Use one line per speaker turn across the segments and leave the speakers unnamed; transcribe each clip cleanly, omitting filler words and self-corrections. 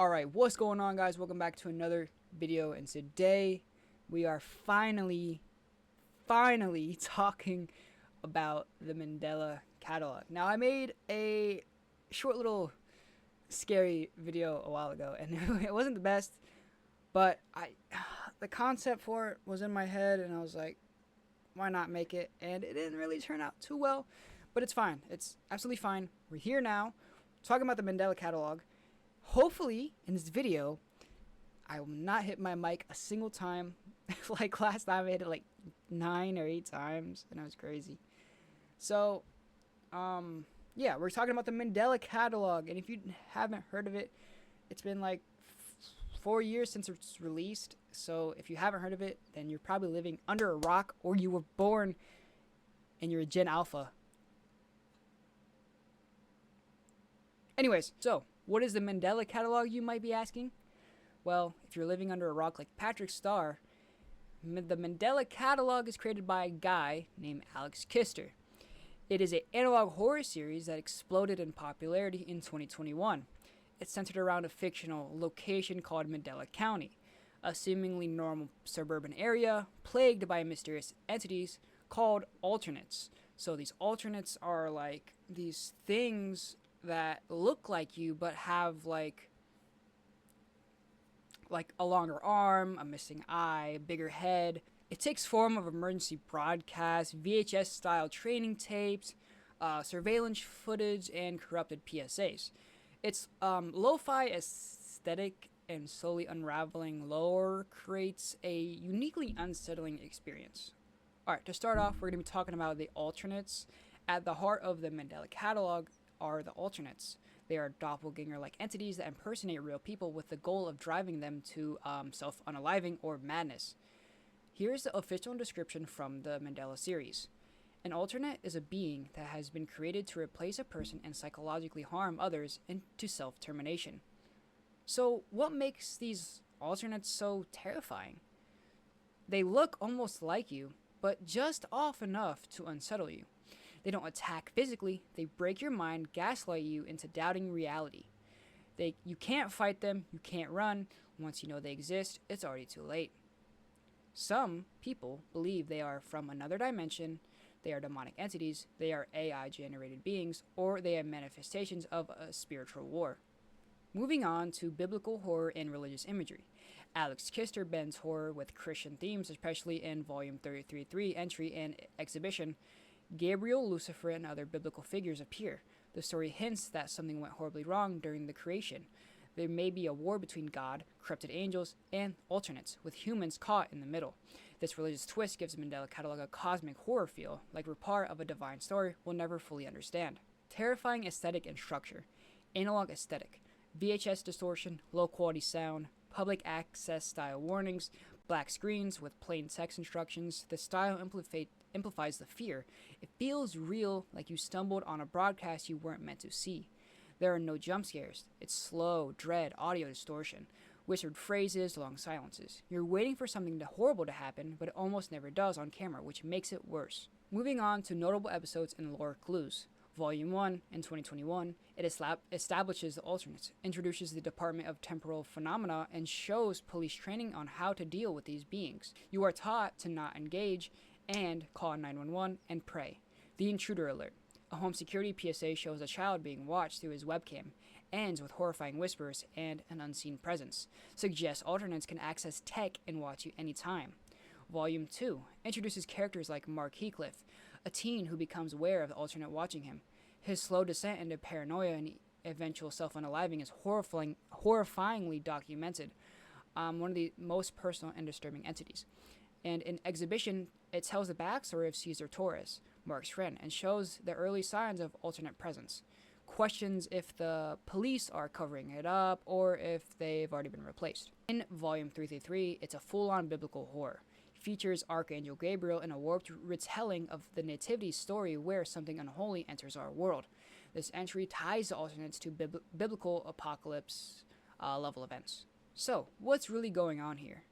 Alright, what's going on, guys? Welcome back to another video, and today we are finally talking about the Mandela Catalogue. Now, I made a short little scary video a while ago, and it wasn't the best, but the concept for it was in my head, and I was like, why not make it? And it didn't really turn out too well, but it's fine. It's absolutely fine. We're here now, talking about the Mandela Catalogue. Hopefully, in this video, I will not hit my mic a single time. Like last time, I hit it like 9 or 8 times, and that was crazy. So, yeah, we're talking about the Mandela Catalogue, and if you haven't heard of it, it's been like 4 years since it's released. So, if you haven't heard of it, then you're probably living under a rock, or you were born and you're a Gen Alpha. Anyways, so what is the Mandela Catalogue, you might be asking? Well, if you're living under a rock like Patrick Starr, the Mandela Catalogue is created by a guy named Alex Kister. It is an analog horror series that exploded in popularity in 2021. It's centered around a fictional location called Mandela County, a seemingly normal suburban area plagued by mysterious entities called alternates. So these alternates are like these things that look like you but have like a longer arm, a missing eye, a bigger head. It takes form of emergency broadcasts, VHS style training tapes, surveillance footage, and corrupted PSAs. Its lo-fi aesthetic and slowly unraveling lore creates a uniquely unsettling experience. Alright, to start off, we're going to be talking about the alternates. At the heart of the Mandela Catalogue are the alternates. They are doppelganger-like entities that impersonate real people with the goal of driving them to self-unaliving or madness. Here's the official description from the Mandela series. An alternate is a being that has been created to replace a person and psychologically harm others into self-termination. So what makes these alternates so terrifying? They look almost like you, but just off enough to unsettle you. They don't attack physically, they break your mind, gaslight you into doubting reality. You can't fight them, you can't run. Once you know they exist, it's already too late. Some people believe they are from another dimension, they are demonic entities, they are AI-generated beings, or they are manifestations of a spiritual war. Moving on to biblical horror and religious imagery. Alex Kister bends horror with Christian themes, especially in Volume 33 entry and exhibition. Gabriel, Lucifer, and other biblical figures appear. The story hints that something went horribly wrong during the creation. There may be a war between God, corrupted angels, and alternates, with humans caught in the middle. This religious twist gives Mandela Catalogue a cosmic horror feel, like we're part of a divine story we'll never fully understand. Terrifying aesthetic and structure. Analog aesthetic. VHS distortion, low-quality sound, public access style warnings, black screens with plain text instructions. The style amplifies the fear. It feels real, like you stumbled on a broadcast you weren't meant to see. There are no jump scares. It's slow, dread, audio distortion, whispered phrases, long silences. You're waiting for something horrible to happen, but it almost never does on camera, which makes it worse. Moving on to notable episodes and lore clues. Volume 1 in 2021, it establishes the alternates, introduces the Department of Temporal Phenomena, and shows police training on how to deal with these beings. You are taught to not engage and call 911 and pray. The intruder alert. A home security PSA shows a child being watched through his webcam, ends with horrifying whispers and an unseen presence. Suggests alternates can access tech and watch you anytime. Volume 2 introduces characters like Mark Heathcliff, a teen who becomes aware of the alternate watching him. His slow descent into paranoia and eventual self-unaliving is horrifyingly documented. One of the most personal and disturbing entities. And in exhibition, it tells the backstory of Cesar Torres, Mark's friend, and shows the early signs of alternate presence. Questions if the police are covering it up or if they've already been replaced. In Volume 333, it's a full-on biblical horror. Features Archangel Gabriel in a warped retelling of the Nativity story where something unholy enters our world. This entry ties the alternates to biblical apocalypse level events. So, what's really going on here?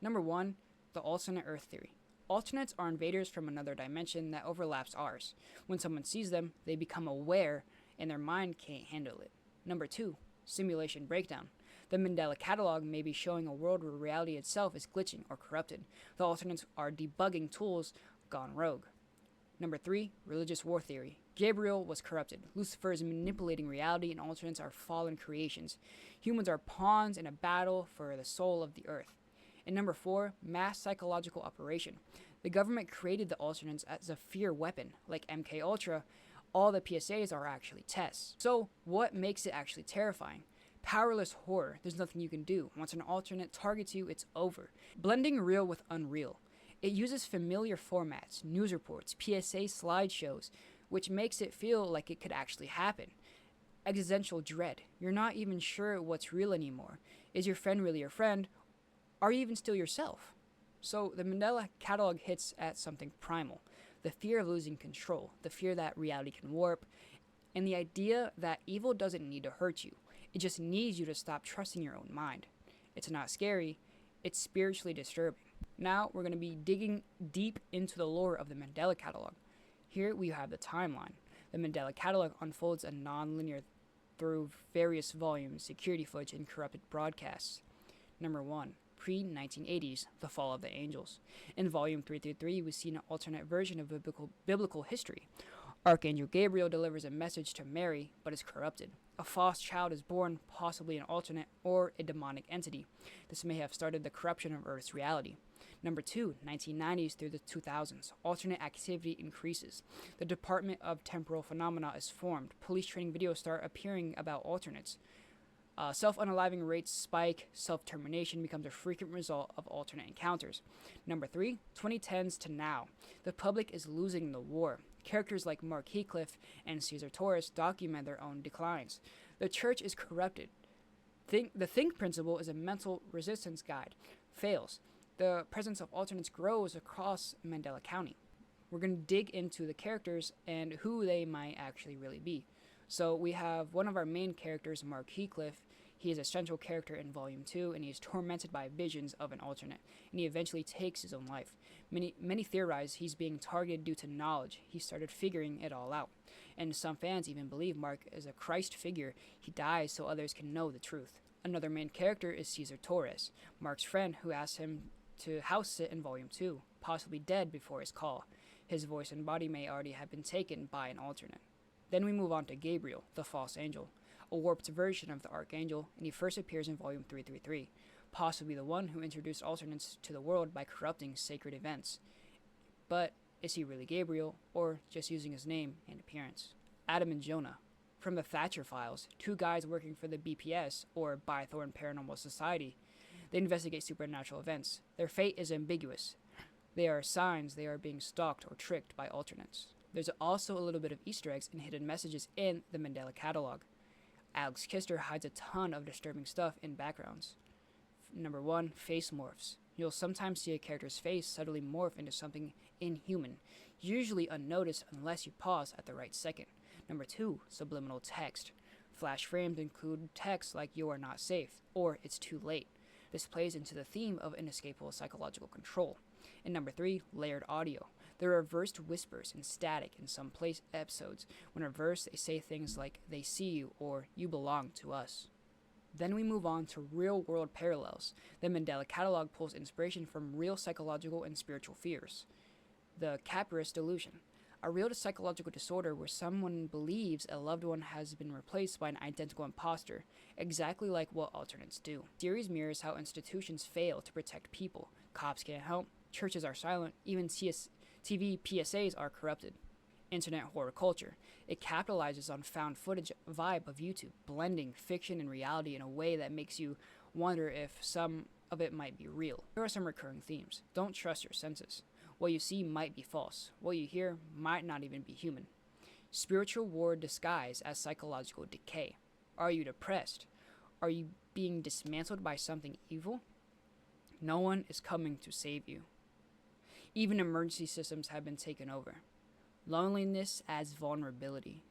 Number 1, the alternate Earth theory. Alternates are invaders from another dimension that overlaps ours. When someone sees them, they become aware and their mind can't handle it. Number 2, simulation breakdown. The Mandela Catalogue may be showing a world where reality itself is glitching or corrupted. The alternates are debugging tools gone rogue. Number 3, religious war theory. Gabriel was corrupted. Lucifer is manipulating reality, and alternates are fallen creations. Humans are pawns in a battle for the soul of the earth. And number 4, mass psychological operation. The government created the alternates as a fear weapon, like MK Ultra. All the PSAs are actually tests. So, what makes it actually terrifying? Powerless horror. There's nothing you can do. Once an alternate targets you, it's over. Blending real with unreal. It uses familiar formats, news reports, PSA slideshows, which makes it feel like it could actually happen. Existential dread. You're not even sure what's real anymore. Is your friend really your friend? Are you even still yourself? So the Mandela Catalogue hits at something primal. The fear of losing control, the fear that reality can warp, and the idea that evil doesn't need to hurt you. It just needs you to stop trusting your own mind. It's not scary, it's spiritually disturbing. Now we're going to be digging deep into the lore of the Mandela Catalogue. Here we have the timeline. The Mandela Catalogue unfolds a non-linear through various volumes, security footage, and corrupted broadcasts. Number 1. Pre-1980s, The Fall of the Angels. In Volume 333, we see an alternate version of biblical history. Archangel Gabriel delivers a message to Mary, but is corrupted. A false child is born, possibly an alternate or a demonic entity. This may have started the corruption of Earth's reality. Number 2, 1990s through the 2000s. Alternate activity increases. The Department of Temporal Phenomena is formed. Police training videos start appearing about alternates. Self-unaliving rates spike. Self-termination becomes a frequent result of alternate encounters. Number 3, 2010s to now. The public is losing the war. Characters like Mark Heathcliff and Caesar Torres document their own declines. The church is corrupted. The Think principle is a mental resistance guide. Fails. The presence of alternates grows across Mandela County. We're going to dig into the characters and who they might actually really be. So we have one of our main characters, Mark Heathcliff. He is a central character in Volume 2, and he is tormented by visions of an alternate, and he eventually takes his own life. Many theorize he's being targeted due to knowledge. He started figuring it all out. And some fans even believe Mark is a Christ figure. He dies so others can know the truth. Another main character is Caesar Torres, Mark's friend who asked him to house sit in Volume 2, possibly dead before his call. His voice and body may already have been taken by an alternate. Then we move on to Gabriel, the false angel, a warped version of the Archangel, and he first appears in Volume 333, possibly the one who introduced alternates to the world by corrupting sacred events. But is he really Gabriel, or just using his name and appearance? Adam and Jonah. From the Thatcher Files, 2 guys working for the BPS, or Bythorn Paranormal Society. They investigate supernatural events. Their fate is ambiguous. They are signs they are being stalked or tricked by alternates. There's also a little bit of Easter eggs and hidden messages in the Mandela Catalogue. Alex Kister hides a ton of disturbing stuff in backgrounds. Number 1, face morphs. You'll sometimes see a character's face suddenly morph into something inhuman, usually unnoticed unless you pause at the right second. Number 2, subliminal text. Flash frames include text like "you are not safe" or "it's too late." This plays into the theme of inescapable psychological control. And number 3, layered audio. There are reversed whispers and static in some episodes. When reversed, they say things like "they see you" or "you belong to us." Then we move on to real-world parallels. The Mandela Catalogue pulls inspiration from real psychological and spiritual fears. The Capitalist delusion, a real psychological disorder where someone believes a loved one has been replaced by an identical imposter, exactly like what alternates do. The series mirrors how institutions fail to protect people. Cops can't help, churches are silent, even TV PSAs are corrupted. Internet horror culture. It capitalizes on found footage vibe of YouTube, blending fiction and reality in a way that makes you wonder if some of it might be real. There are some recurring themes. Don't trust your senses. What you see might be false. What you hear might not even be human. Spiritual war disguised as psychological decay. Are you depressed? Are you being dismantled by something evil? No one is coming to save you. Even emergency systems have been taken over. Loneliness adds vulnerability.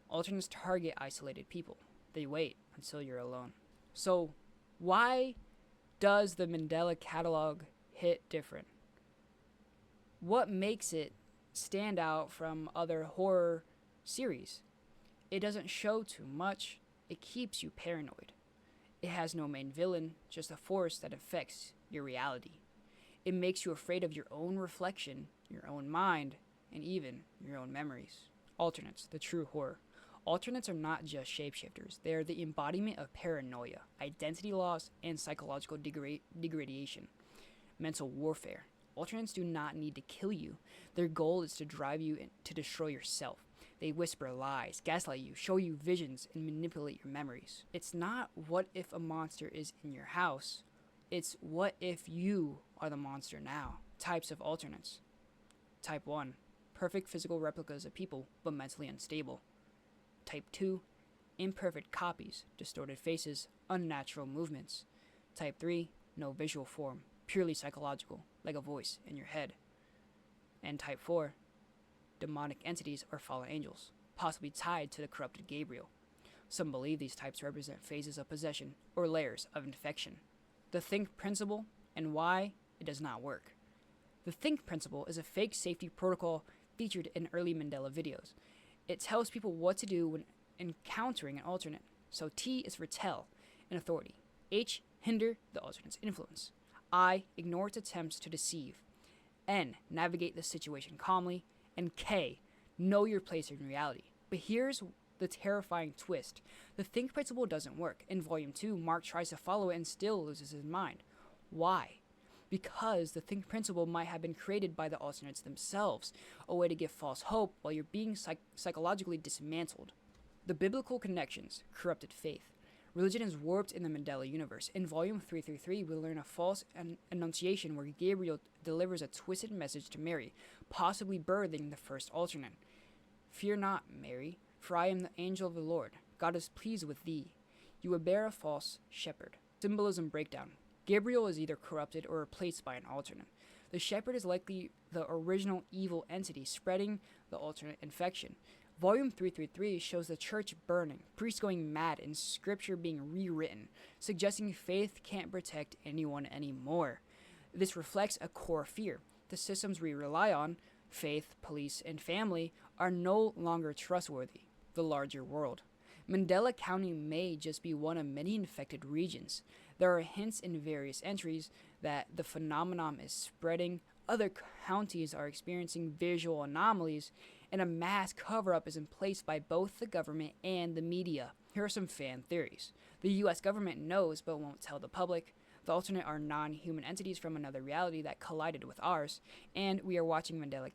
Alternates target isolated people. They wait until you're alone. So, why does the Mandela Catalogue hit different? What makes it stand out from other horror series? It doesn't show too much. It keeps you paranoid. It has no main villain, just a force that affects your reality. It makes you afraid of your own reflection, your own mind, and even your own memories. Alternates, the true horror. Alternates are not just shapeshifters, they are the embodiment of paranoia, identity loss, and psychological degradation. Mental warfare. Alternates do not need to kill you. Their goal is to drive you to destroy yourself. They whisper lies, gaslight you, show you visions, and manipulate your memories. It's not what if a monster is in your house. It's what if you are the monster now. Types of alternates. Type 1. Perfect physical replicas of people, but mentally unstable. Type 2. Imperfect copies, distorted faces, unnatural movements. Type 3. No visual form, purely psychological, like a voice in your head. And Type 4. Demonic entities or fallen angels, possibly tied to the corrupted Gabriel. Some believe these types represent phases of possession or layers of infection. The think principle and why it does not work. The think principle is a fake safety protocol featured in early Mandela videos. It tells people what to do when encountering an alternate. So T is for tell and authority. H, hinder the alternate's influence. I, ignore its attempts to deceive. N, navigate the situation calmly. And K, know your place in reality. But here's the terrifying twist. The think principle doesn't work. In Volume 2, Mark tries to follow it and still loses his mind. Why? Because the think principle might have been created by the alternates themselves, a way to give false hope while you're being psychologically dismantled. The biblical connections, corrupted faith. Religion is warped in the Mandela universe. In Volume 333, we learn a false annunciation where Gabriel delivers a twisted message to Mary, possibly birthing the first alternate. Fear not, Mary, for I am the angel of the Lord. God is pleased with thee. You will bear a false shepherd. Symbolism breakdown. Gabriel is either corrupted or replaced by an alternate. The shepherd is likely the original evil entity spreading the alternate infection. Volume 333 shows the church burning, priests going mad, and scripture being rewritten, suggesting faith can't protect anyone anymore. This reflects a core fear. The systems we rely on, faith, police, and family, are no longer trustworthy. The larger world. Mandela County may just be one of many infected regions. There are hints in various entries that the phenomenon is spreading. Other counties are experiencing visual anomalies, and a mass cover-up is in place by both the government and the media. Here are some fan theories. The US government knows but won't tell the public. The alternate are non-human entities from another reality that collided with ours, and we are watching Mandela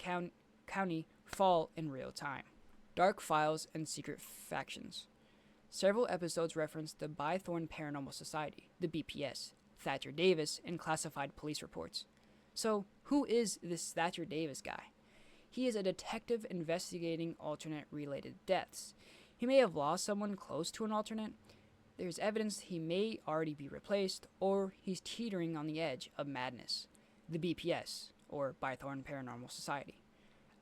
County fall in real time. Dark files and secret factions. Several episodes reference the Bythorn Paranormal Society, the BPS, Thatcher Davis, and classified police reports. So, who is this Thatcher Davis guy? He is a detective investigating alternate-related deaths. He may have lost someone close to an alternate. There's evidence he may already be replaced, or he's teetering on the edge of madness. The BPS, or Bythorn Paranormal Society.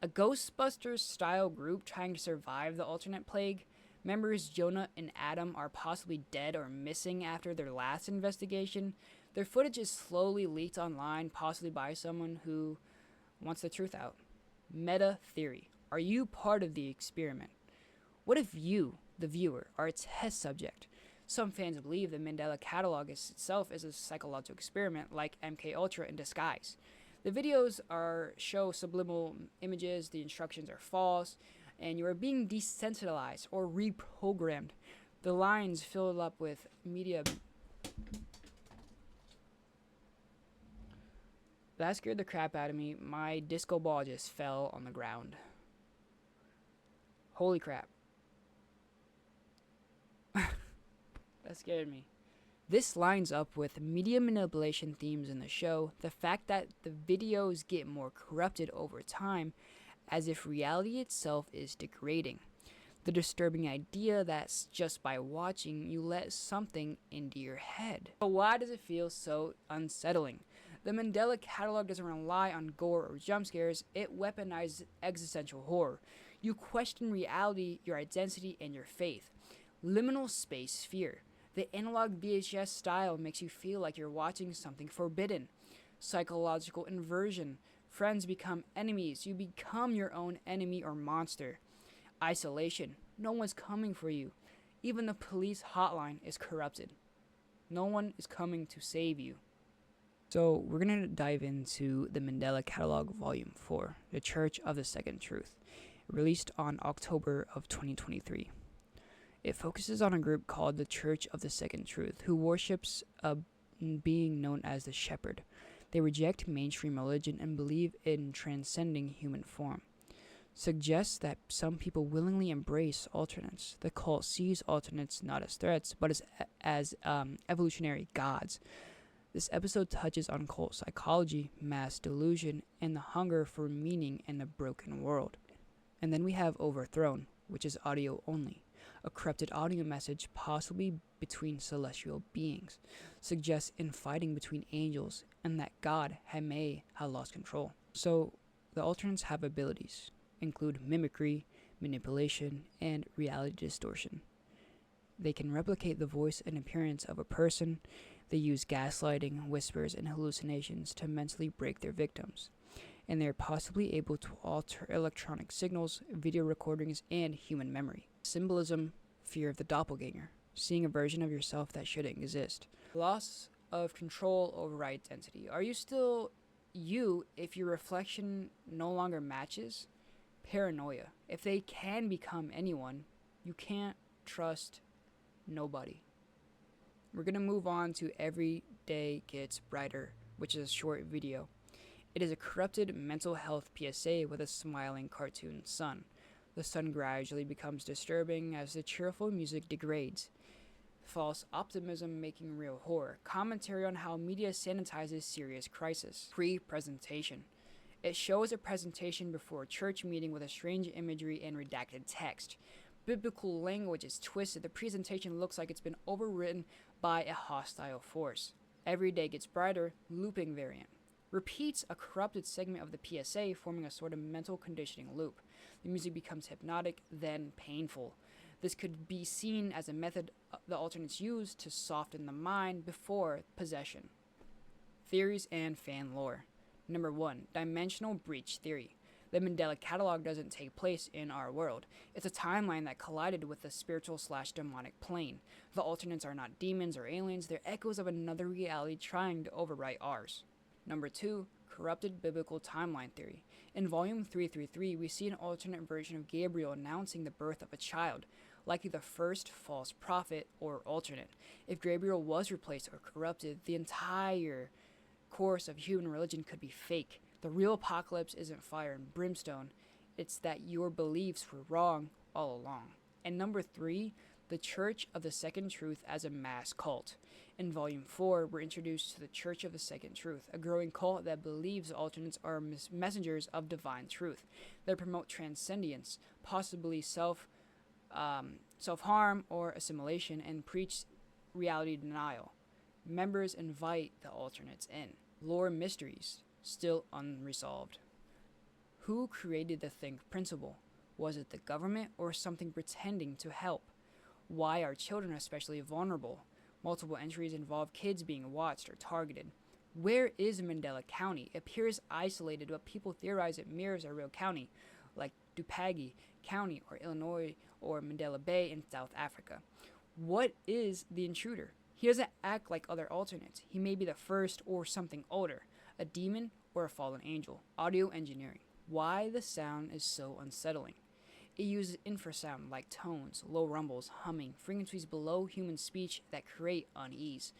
A Ghostbusters-style group trying to survive the alternate plague. Members Jonah and Adam are possibly dead or missing after their last investigation. Their footage is slowly leaked online, possibly by someone who wants the truth out. Meta theory. Are you part of the experiment? What if you, the viewer, are a test subject? Some fans believe the Mandela Catalogue itself is a psychological experiment like MKUltra in disguise. The videos show subliminal images, the instructions are false, and you are being desensitized or reprogrammed. The lines filled up with media. That scared the crap out of me. My disco ball just fell on the ground. Holy crap. That scared me. This lines up with media manipulation themes in the show, the fact that the videos get more corrupted over time, as if reality itself is degrading. The disturbing idea that just by watching, you let something into your head. But why does it feel so unsettling? The Mandela Catalogue doesn't rely on gore or jump scares, it weaponizes existential horror. You question reality, your identity, and your faith. Liminal space fear. The analog VHS style makes you feel like you're watching something forbidden. Psychological inversion. Friends become enemies. You become your own enemy or monster. Isolation. No one's coming for you. Even the police hotline is corrupted. No one is coming to save you. So, we're going to dive into the Mandela Catalogue Volume 4, The Church of the Second Truth, released on October of 2023. It focuses on a group called the Church of the Second Truth, who worships a being known as the Shepherd. They reject mainstream religion and believe in transcending human form. Suggests that some people willingly embrace alternates. The cult sees alternates not as threats, but as evolutionary gods. This episode touches on cult psychology, mass delusion, and the hunger for meaning in a broken world. And then we have Overthrown, which is audio only. A corrupted audio message, possibly between celestial beings, suggests infighting between angels and that God may have lost control. So, the alternates have abilities, include mimicry, manipulation, and reality distortion. They can replicate the voice and appearance of a person. They use gaslighting, whispers, and hallucinations to mentally break their victims. And they are possibly able to alter electronic signals, video recordings, and human memory. Symbolism, fear of the doppelganger, seeing a version of yourself that shouldn't exist. Loss of control over identity. Are you still you if your reflection no longer matches? Paranoia. If they can become anyone, you can't trust nobody. We're going to move on to Every Day Gets Brighter, which is a short video. It is a corrupted mental health PSA with a smiling cartoon sun. The sun gradually becomes disturbing as the cheerful music degrades. False optimism making real horror. Commentary on how media sanitizes serious crisis. Pre-presentation. It shows a presentation before a church meeting with a strange imagery and redacted text. Biblical language is twisted. The presentation looks like it's been overwritten by a hostile force. Every Day Gets Brighter, looping variant. Repeats a corrupted segment of the PSA, forming a sort of mental conditioning loop. The music becomes hypnotic, then painful. This could be seen as a method the alternates use to soften the mind before possession. Theories and fan lore. Number 1. Dimensional breach theory. The Mandela Catalogue doesn't take place in our world. It's a timeline that collided with the spiritual/demonic plane. The alternates are not demons or aliens, they're echoes of another reality trying to overwrite ours. Number 2. Corrupted biblical timeline theory. In volume 333, we see an alternate version of Gabriel announcing the birth of a child, likely the first false prophet or alternate. If Gabriel was replaced or corrupted, the entire course of human religion could be fake. The real apocalypse isn't fire and brimstone, it's that your beliefs were wrong all along. And number 3, the Church of the Second Truth as a mass cult. In Volume 4, we're introduced to the Church of the Second Truth, a growing cult that believes alternates are messengers of divine truth. They promote transcendence, possibly self-harm or assimilation, and preach reality denial. Members invite the alternates in. Lore mysteries, still unresolved. Who created the think principle? Was it the government or something pretending to help? Why are children especially vulnerable? Multiple entries involve kids being watched or targeted. Where is Mandela County? It appears isolated, but people theorize it mirrors a real county, like Dupagi County or Illinois or Mandela Bay in South Africa. What is the intruder? He doesn't act like other alternates. He may be the first or something older, a demon or a fallen angel. Audio engineering. Why the sound is so unsettling. It uses infrasound like tones, low rumbles, humming, frequencies below human speech that create unease.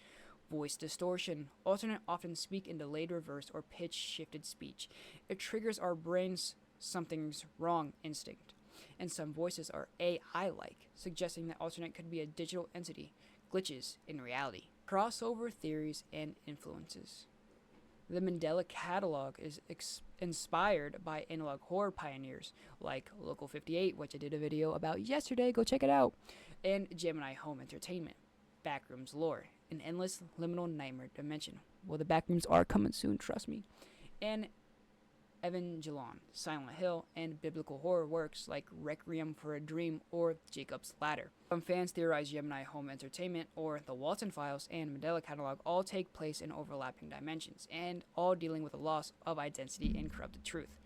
Voice distortion. Alternate often speak in delayed reverse or pitch shifted speech. It triggers our brain's something's wrong instinct. And some voices are AI-like, suggesting that alternate could be a digital entity. Glitches in reality. Crossover theories and influences. The Mandela Catalogue is inspired by analog horror pioneers like Local 58, which I did a video about yesterday, go check it out, and Gemini Home Entertainment. Backrooms lore, an endless liminal nightmare dimension. Well, the backrooms are coming soon, trust me. And Evangelion, Silent Hill, and biblical horror works like Requiem for a Dream or Jacob's Ladder. Some fans theorize Gemini Home Entertainment or The Walton Files and Mandela Catalogue all take place in overlapping dimensions, and all dealing with the loss of identity and corrupted truth.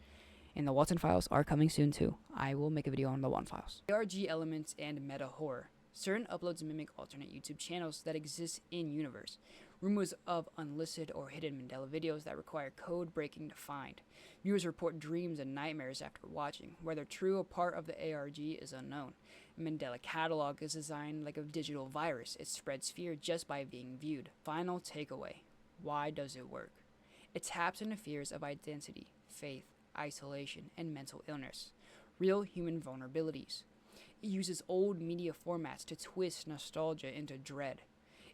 And The Walton Files are coming soon too. I will make a video on The Walton Files. ARG elements and meta horror. Certain uploads mimic alternate YouTube channels that exist in universe. Rumors of unlisted or hidden Mandela videos that require code breaking to find. Viewers report dreams and nightmares after watching. Whether true or part of the ARG is unknown. Mandela Catalogue is designed like a digital virus. It spreads fear just by being viewed. Final takeaway. Why does it work? It taps into fears of identity, faith, isolation, and mental illness. Real human vulnerabilities. It uses old media formats to twist nostalgia into dread.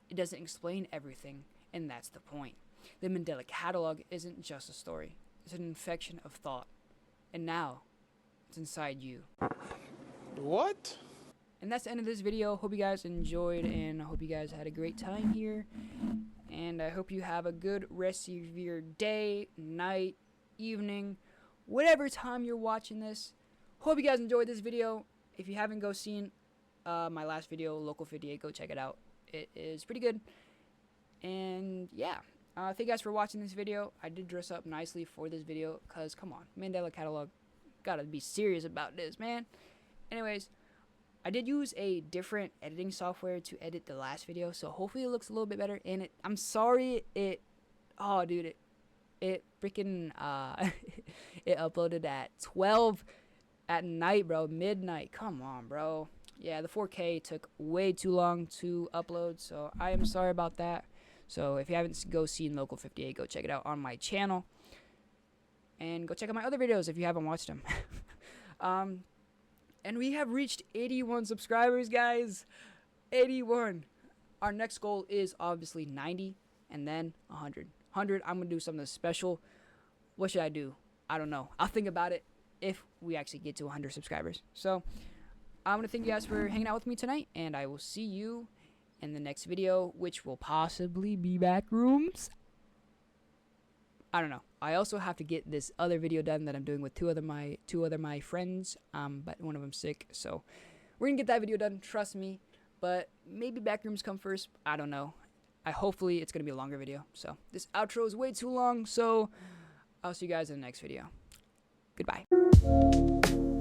It doesn't explain everything, and that's the point. The Mandela Catalogue isn't just a story. It's an infection of thought. And now, it's inside you.
What?
And that's the end of this video. Hope you guys enjoyed, and I hope you guys had a great time here. And I hope you have a good rest of your day, night, evening, whatever time you're watching this. Hope you guys enjoyed this video. If you haven't seen my last video, Local 58, go check it out. It is pretty good. And yeah, thank you guys for watching this video. I did dress up nicely for this video because, come on, Mandela Catalogue, gotta be serious about this, man. Anyways, I did use a different editing software to edit the last video, so hopefully it looks a little bit better. And I'm sorry it freaking it uploaded at 12 at night, bro, midnight. Come on, bro. Yeah, the 4K took way too long to upload, so I am sorry about that. So if you haven't seen Local 58, go check it out on my channel. And go check out my other videos if you haven't watched them. And we have reached 81 subscribers, guys. 81. Our next goal is obviously 90 and then 100. 100, I'm going to do something special. What should I do? I don't know. I'll think about it if we actually get to 100 subscribers. So I'm going to thank you guys for hanging out with me tonight, and I will see you in the next video, which will possibly be Backrooms. I don't know. I also have to get this other video done that I'm doing with two other my friends, but one of them's sick, so we're gonna get that video done, trust me. But maybe Backrooms come first. I don't know. Hopefully it's gonna be a longer video. So this outro is way too long, so I'll see you guys in the next video. Goodbye.